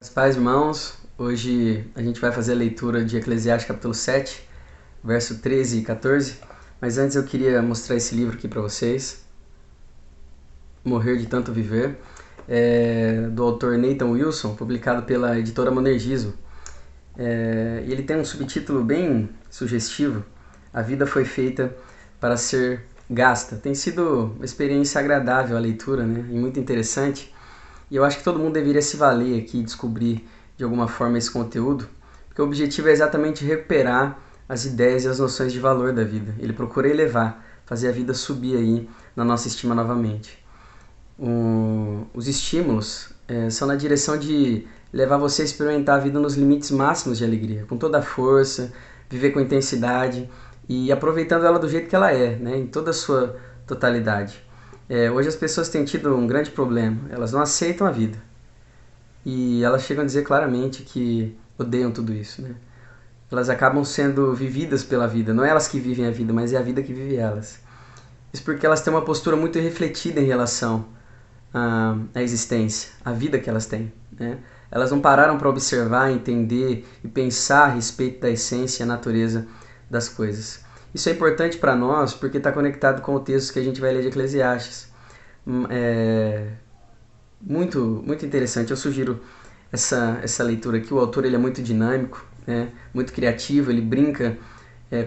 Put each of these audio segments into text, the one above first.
Meus pais, irmãos, hoje a gente vai fazer a leitura de Eclesiastes capítulo 7, verso 13 e 14. Mas antes eu queria mostrar esse livro aqui para vocês, Morrer de Tanto Viver, do autor Nathan Wilson, publicado pela editora Monergiso. E ele tem um subtítulo bem sugestivo: A vida foi feita para ser gasta. Tem sido uma experiência agradável a leitura, né? E muito interessante. E eu acho que todo mundo deveria se valer aqui e descobrir de alguma forma esse conteúdo, porque o objetivo é exatamente recuperar as ideias e as noções de valor da vida. Ele procura elevar, fazer a vida subir aí na nossa estima novamente. Os estímulos são na direção de levar você a experimentar a vida nos limites máximos de alegria, com toda a força, viver com intensidade e aproveitando ela do jeito que ela é, né, em toda a sua totalidade. Hoje as pessoas têm tido um grande problema, elas não aceitam a vida. E elas chegam a dizer claramente que odeiam tudo isso, né? Elas acabam sendo vividas pela vida, não é elas que vivem a vida, mas é a vida que vive elas. Isso porque elas têm uma postura muito refletida em relação à existência, à vida que elas têm, né? Elas não pararam para observar, entender e pensar a respeito da essência e a natureza das coisas. Isso é importante para nós porque está conectado com o texto que a gente vai ler de Eclesiastes. Muito interessante. Eu sugiro essa leitura aqui. O autor ele é muito dinâmico, né? Muito criativo, ele brinca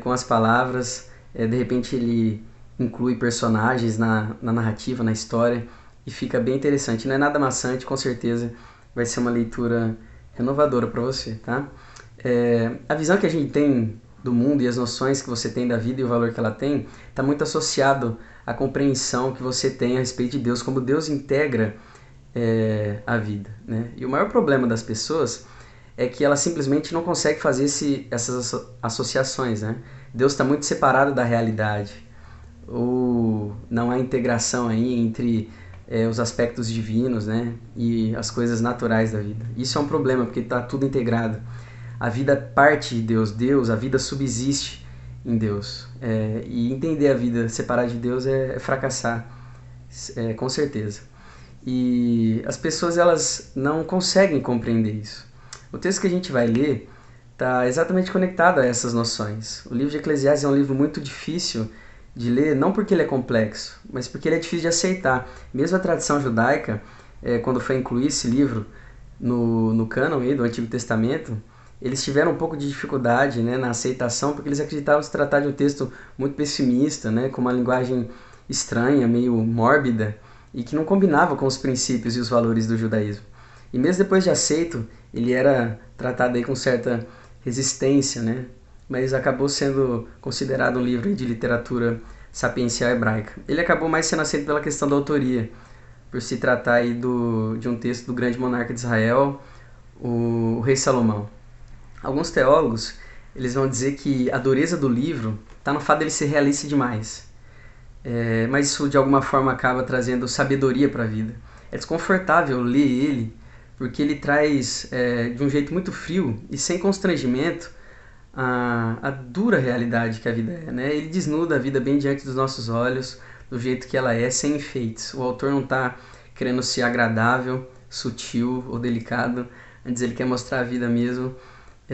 com as palavras, de repente ele inclui personagens na narrativa, na história, e fica bem interessante. Não é nada maçante, com certeza vai ser uma leitura renovadora para você, tá? A visão que a gente tem do mundo e as noções que você tem da vida e o valor que ela tem está muito associado à compreensão que você tem a respeito de Deus, como Deus integra a vida, né? E o maior problema das pessoas é que elas simplesmente não conseguem fazer essas associações, né? Deus está muito separado da realidade, ou não há integração aí entre os aspectos divinos, né, e as coisas naturais da vida. Isso é um problema, porque está tudo integrado. A vida parte de Deus, a vida subsiste em Deus. E entender a vida separada de Deus é fracassar, com certeza. E as pessoas elas não conseguem compreender isso. O texto que a gente vai ler está exatamente conectado a essas noções. O livro de Eclesiastes é um livro muito difícil de ler, não porque ele é complexo, mas porque ele é difícil de aceitar. Mesmo a tradição judaica, quando foi incluir esse livro no cânon aí do Antigo Testamento, eles tiveram um pouco de dificuldade, né, na aceitação, porque eles acreditavam se tratar de um texto muito pessimista, né, com uma linguagem estranha, meio mórbida, e que não combinava com os princípios e os valores do judaísmo. E mesmo depois de aceito, ele era tratado aí com certa resistência, né? Mas acabou sendo considerado um livro de literatura sapiencial hebraica. Ele acabou mais sendo aceito pela questão da autoria, por se tratar aí de um texto do grande monarca de Israel, o rei Salomão. Alguns teólogos eles vão dizer que a dureza do livro está no fato dele ser realista demais. Mas isso de alguma forma acaba trazendo sabedoria para a vida. É desconfortável ler ele, porque ele traz de um jeito muito frio e sem constrangimento a dura realidade que a vida é, né? Ele desnuda a vida bem diante dos nossos olhos, do jeito que ela é, sem enfeites. O autor não está querendo ser agradável, sutil ou delicado, antes ele quer mostrar a vida mesmo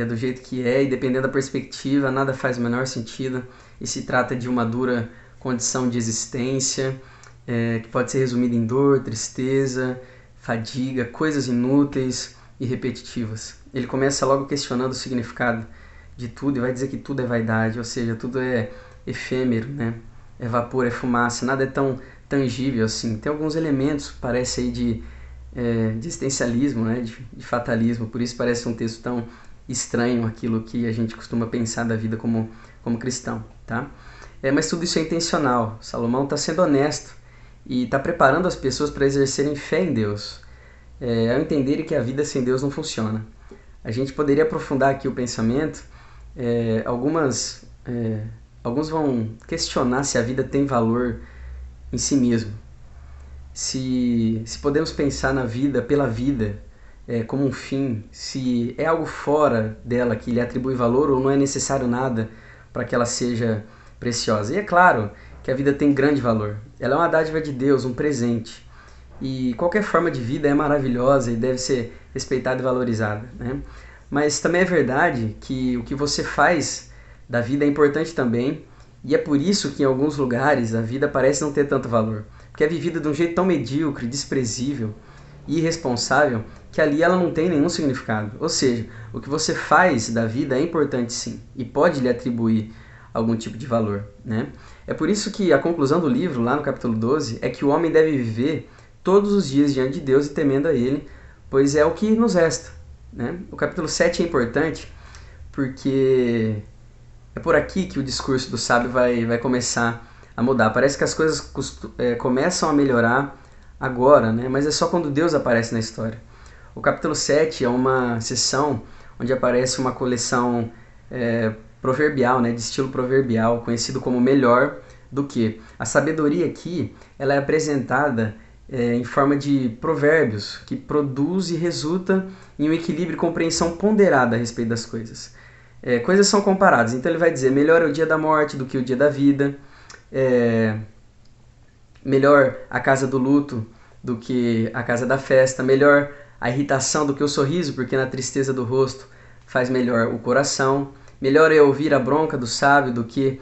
do jeito que é, e dependendo da perspectiva, nada faz o menor sentido, e se trata de uma dura condição de existência, que pode ser resumida em dor, tristeza, fadiga, coisas inúteis e repetitivas. Ele começa logo questionando o significado de tudo e vai dizer que tudo é vaidade, ou seja, tudo é efêmero, né? É vapor, é fumaça, nada é tão tangível assim. Tem alguns elementos, parece aí de existencialismo, né? De fatalismo, por isso parece um texto tão estranho aquilo que a gente costuma pensar da vida como cristão, tá? Mas tudo isso é intencional. Salomão está sendo honesto e está preparando as pessoas para exercerem fé em Deus, ao entenderem que a vida sem Deus não funciona. A gente poderia aprofundar aqui o pensamento. Alguns vão questionar se a vida tem valor em si mesmo. Se podemos pensar na vida pela vida como um fim, se é algo fora dela que lhe atribui valor ou não é necessário nada para que ela seja preciosa. E é claro que a vida tem grande valor. Ela é uma dádiva de Deus, um presente. e qualquer forma de vida é maravilhosa e deve ser respeitada e valorizada, né? Mas também é verdade que o que você faz da vida é importante também, e é por isso que em alguns lugares a vida parece não ter tanto valor, porque é vivida de um jeito tão medíocre, desprezível e irresponsável que ali ela não tem nenhum significado. Ou seja, o que você faz da vida é importante sim e pode lhe atribuir algum tipo de valor, né? É por isso que a conclusão do livro, lá no capítulo 12, é que o homem deve viver todos os dias diante de Deus e temendo a Ele, pois é o que nos resta, né? O capítulo 7 é importante porque é por aqui que o discurso do sábio vai começar a mudar. Parece que as coisas começam a melhorar agora, né? Mas é só quando Deus aparece na história. O capítulo 7 é uma sessão onde aparece uma coleção proverbial, né? De estilo proverbial, conhecido como melhor do que. A sabedoria aqui ela é apresentada em forma de provérbios, que produz e resulta em um equilíbrio e compreensão ponderada a respeito das coisas. Coisas são comparadas, então ele vai dizer, melhor é o dia da morte do que o dia da vida, melhor a casa do luto do que a casa da festa, melhor a irritação do que o sorriso, porque na tristeza do rosto faz melhor o coração, melhor é ouvir a bronca do sábio do que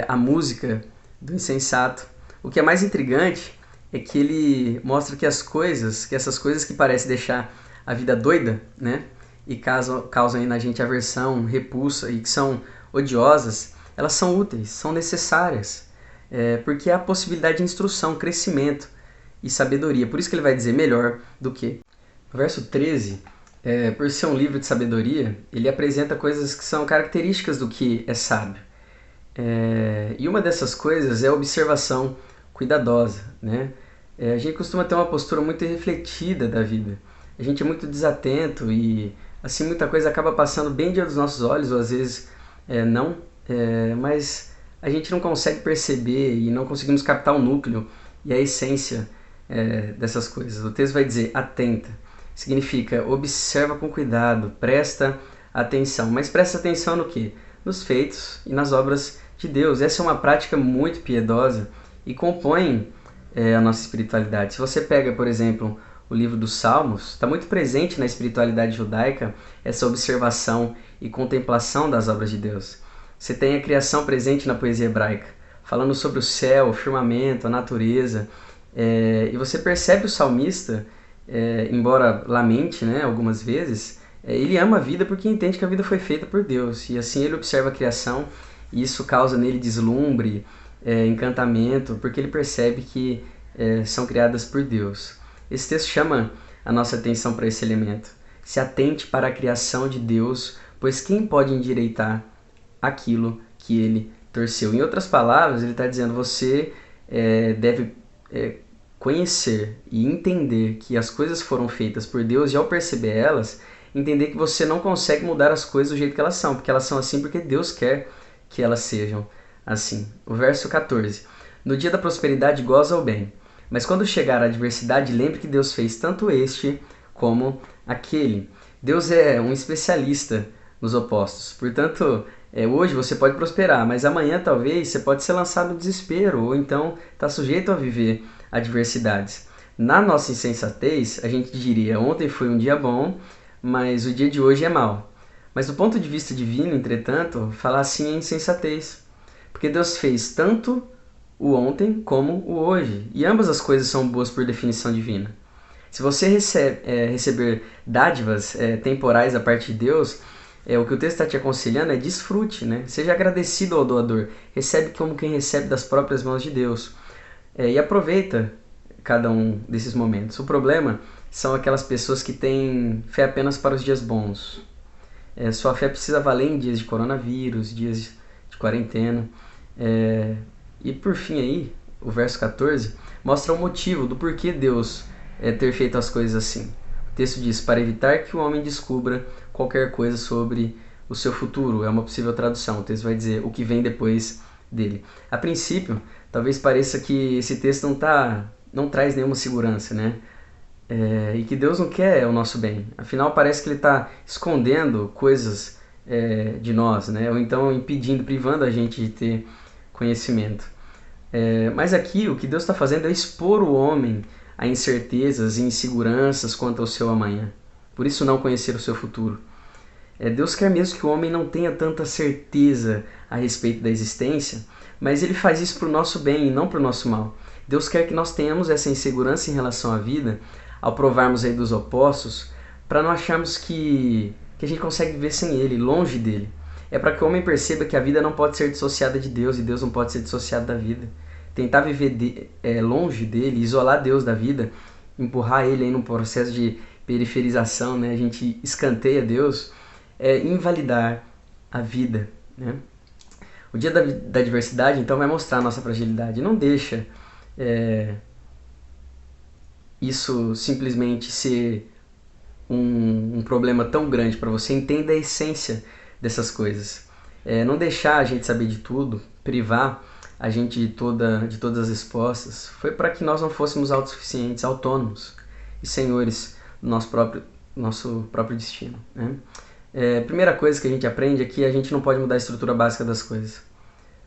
a música do insensato. O que é mais intrigante é que ele mostra que essas coisas que parecem deixar a vida doida, né, e causam aí na gente aversão, repulsa e que são odiosas, elas são úteis, são necessárias, porque há a possibilidade de instrução, crescimento e sabedoria. Por isso que ele vai dizer melhor do que. No verso 13, por ser um livro de sabedoria, ele apresenta coisas que são características do que é sábio. E uma dessas coisas é a observação cuidadosa, né? A gente costuma ter uma postura muito refletida da vida. A gente é muito desatento e assim muita coisa acaba passando bem diante dos nossos olhos, ou às vezes não, mas a gente não consegue perceber e não conseguimos captar o núcleo e a essência dessas coisas. O texto vai dizer atenta, significa observa com cuidado, presta atenção. Mas presta atenção no quê? Nos feitos e nas obras de Deus. Essa é uma prática muito piedosa e compõe a nossa espiritualidade. Se você pega, por exemplo, o livro dos Salmos, está muito presente na espiritualidade judaica essa observação e contemplação das obras de Deus. Você tem a criação presente na poesia hebraica, falando sobre o céu, o firmamento, a natureza, e você percebe o salmista, embora lamente, né, algumas vezes, ele ama a vida porque entende que a vida foi feita por Deus, e assim ele observa a criação e isso causa nele deslumbre, encantamento, porque ele percebe que são criadas por Deus. Esse texto chama a nossa atenção para esse elemento. Se atente para a criação de Deus, pois quem pode endireitar aquilo que ele torceu? Em outras palavras, ele está dizendo, você deve conhecer e entender que as coisas foram feitas por Deus e ao perceber elas, entender que você não consegue mudar as coisas do jeito que elas são, porque elas são assim porque Deus quer que elas sejam assim. O verso 14. No dia da prosperidade goza o bem, mas quando chegar a adversidade, lembre que Deus fez tanto este como aquele. Deus é um especialista nos opostos. Portanto, hoje você pode prosperar, mas amanhã talvez você pode ser lançado no desespero, ou então está sujeito a viver adversidades. Na nossa insensatez, a gente diria, ontem foi um dia bom, mas o dia de hoje é mau. Mas do ponto de vista divino, entretanto, falar assim é insensatez. Porque Deus fez tanto o ontem como o hoje. E ambas as coisas são boas por definição divina. Se você receber dádivas temporais da parte de Deus, o que o texto está te aconselhando é desfrute, né? Seja agradecido ao doador. Recebe como quem recebe das próprias mãos de Deus. E aproveita cada um desses momentos. O problema são aquelas pessoas que têm fé apenas para os dias bons. Sua fé precisa valer em dias de coronavírus, dias de quarentena. E por fim aí, o verso 14, mostra o motivo do porquê Deus ter feito as coisas assim. O texto diz, para evitar que o homem descubra qualquer coisa sobre o seu futuro. É uma possível tradução. O texto vai dizer o que vem depois dele. A princípio, talvez pareça que esse texto não traz nenhuma segurança, né? E que Deus não quer o nosso bem. Afinal, parece que Ele está escondendo coisas de nós, né? Ou então impedindo, privando a gente de ter conhecimento. Mas aqui o que Deus está fazendo é expor o homem a incertezas e inseguranças quanto ao seu amanhã. Por isso não conhecer o seu futuro. Deus quer mesmo que o homem não tenha tanta certeza a respeito da existência, mas ele faz isso para o nosso bem e não para o nosso mal. Deus quer que nós tenhamos essa insegurança em relação à vida, ao provarmos aí dos opostos, para não acharmos que a gente consegue viver sem Ele, longe dele. É para que o homem perceba que a vida não pode ser dissociada de Deus e Deus não pode ser dissociado da vida. Tentar viver longe dele, isolar Deus da vida, empurrar ele aí num processo de periferização, né? A gente escanteia Deus, invalidar a vida, né? O dia da diversidade, então, vai mostrar a nossa fragilidade. Não deixa isso simplesmente ser um problema tão grande para você. Entenda a essência dessas coisas. Não deixar a gente saber de tudo, privar a gente de todas as respostas, foi para que nós não fôssemos autossuficientes, autônomos e senhores do nosso próprio destino, né? Primeira coisa que a gente aprende é que a gente não pode mudar a estrutura básica das coisas.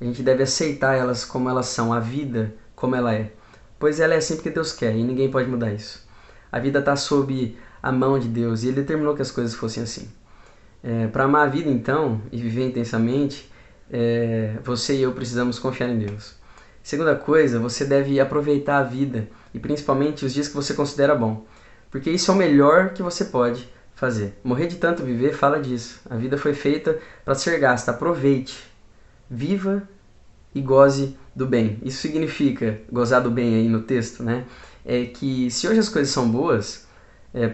A gente deve aceitar elas como elas são, a vida como ela é. Pois ela é assim porque Deus quer e ninguém pode mudar isso. A vida está sob a mão de Deus e Ele determinou que as coisas fossem assim. Para amar a vida, então, e viver intensamente, você e eu precisamos confiar em Deus. Segunda coisa, você deve aproveitar a vida e principalmente os dias que você considera bom, porque isso é o melhor que você pode fazer. Morrer de tanto viver fala disso. A vida foi feita para ser gasta. Aproveite, viva e goze do bem. Isso significa gozar do bem aí no texto, né? É que se hoje as coisas são boas,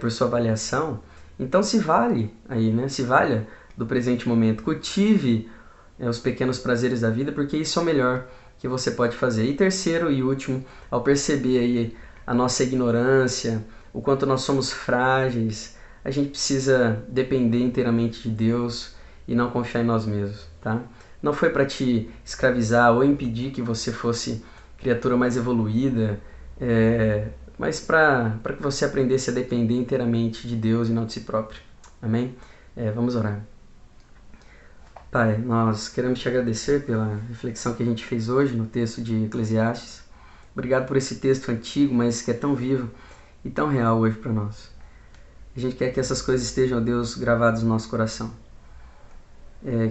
por sua avaliação, então se vale aí, né? Se valha do presente momento. Cultive os pequenos prazeres da vida, porque isso é o melhor que você pode fazer. E terceiro e último, ao perceber aí a nossa ignorância, o quanto nós somos frágeis, a gente precisa depender inteiramente de Deus e não confiar em nós mesmos, tá? Não foi para te escravizar ou impedir que você fosse criatura mais evoluída, mas para que você aprendesse a depender inteiramente de Deus e não de si próprio. Amém? Vamos orar. Pai, nós queremos te agradecer pela reflexão que a gente fez hoje no texto de Eclesiastes. Obrigado por esse texto antigo, mas que é tão vivo e tão real hoje para nós. A gente quer que essas coisas estejam, ó Deus, gravadas no nosso coração.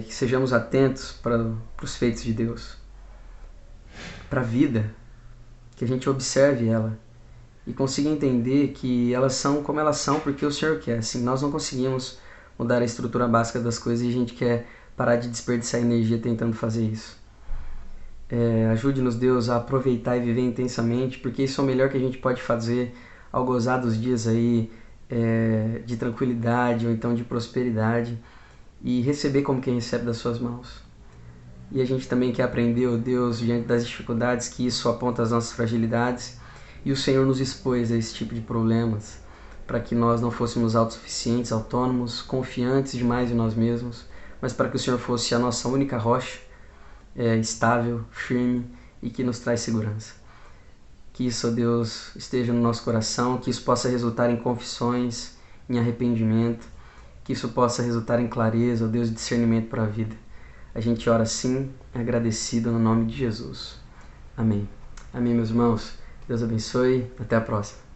Que sejamos atentos para os feitos de Deus, para a vida, que a gente observe ela e consiga entender que elas são como elas são porque o Senhor quer. Assim, nós não conseguimos mudar a estrutura básica das coisas e a gente quer parar de desperdiçar energia tentando fazer isso. Ajude-nos, Deus, a aproveitar e viver intensamente, porque isso é o melhor que a gente pode fazer ao gozar dos dias aí de tranquilidade ou então de prosperidade e receber como quem recebe das suas mãos. E a gente também quer aprender, ó Deus, diante das dificuldades, que isso aponta as nossas fragilidades e o Senhor nos expôs a esse tipo de problemas para que nós não fôssemos autossuficientes, autônomos, confiantes demais em nós mesmos, mas para que o Senhor fosse a nossa única rocha, estável, firme e que nos traz segurança. Que isso, ó Deus, esteja no nosso coração, que isso possa resultar em confissões, em arrependimento, que isso possa resultar em clareza, ó Deus, e discernimento para a vida. A gente ora assim, agradecido no nome de Jesus. Amém. Amém, meus irmãos. Deus abençoe. Até a próxima.